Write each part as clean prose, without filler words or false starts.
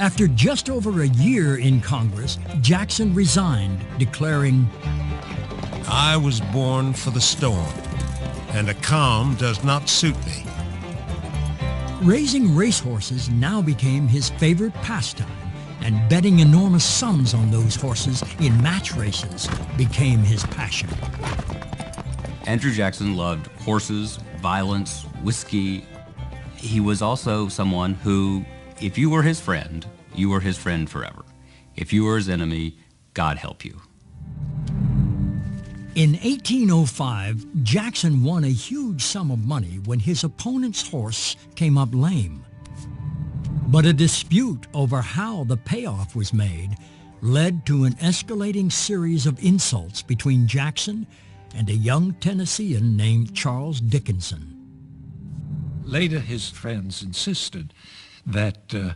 After just over a year in Congress, Jackson resigned, declaring, "I was born for the storm, and a calm does not suit me." Raising racehorses now became his favorite pastime, and betting enormous sums on those horses in match races became his passion. Andrew Jackson loved horses, violence, whiskey. He was also someone who, if you were his friend, you were his friend forever. If you were his enemy, God help you. In 1805, Jackson won a huge sum of money when his opponent's horse came up lame. But a dispute over how the payoff was made led to an escalating series of insults between Jackson and a young Tennessean named Charles Dickinson. Later, his friends insisted that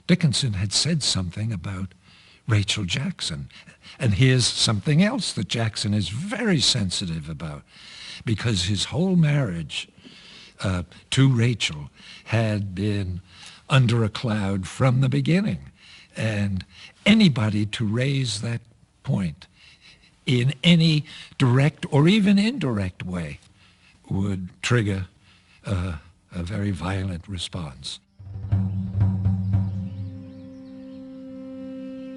Dickinson had said something about Rachel Jackson. And here's something else that Jackson is very sensitive about, because his whole marriage to Rachel had been under a cloud from the beginning. And anybody to raise that point in any direct or even indirect way would trigger a very violent response.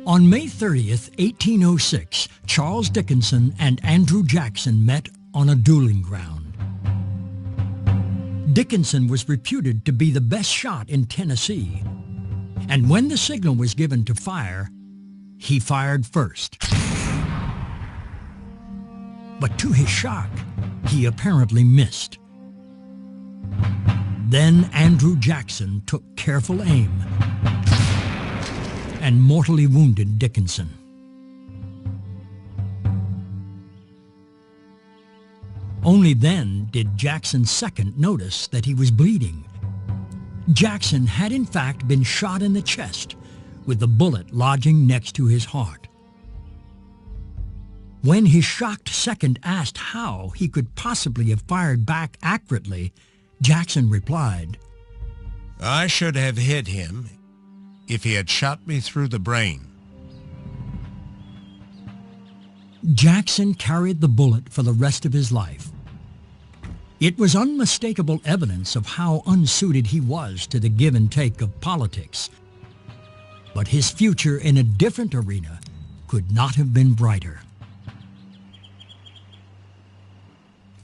On May 30th, 1806, Charles Dickinson and Andrew Jackson met on a dueling ground. Dickinson was reputed to be the best shot in Tennessee, and when the signal was given to fire, he fired first. But to his shock, he apparently missed. Then Andrew Jackson took careful aim and mortally wounded Dickinson. Only then did Jackson's second notice that he was bleeding. Jackson had in fact been shot in the chest, with the bullet lodging next to his heart. When his shocked second asked how he could possibly have fired back accurately, Jackson replied, "I should have hit him if he had shot me through the brain." Jackson carried the bullet for the rest of his life. It was unmistakable evidence of how unsuited he was to the give and take of politics. But his future in a different arena could not have been brighter.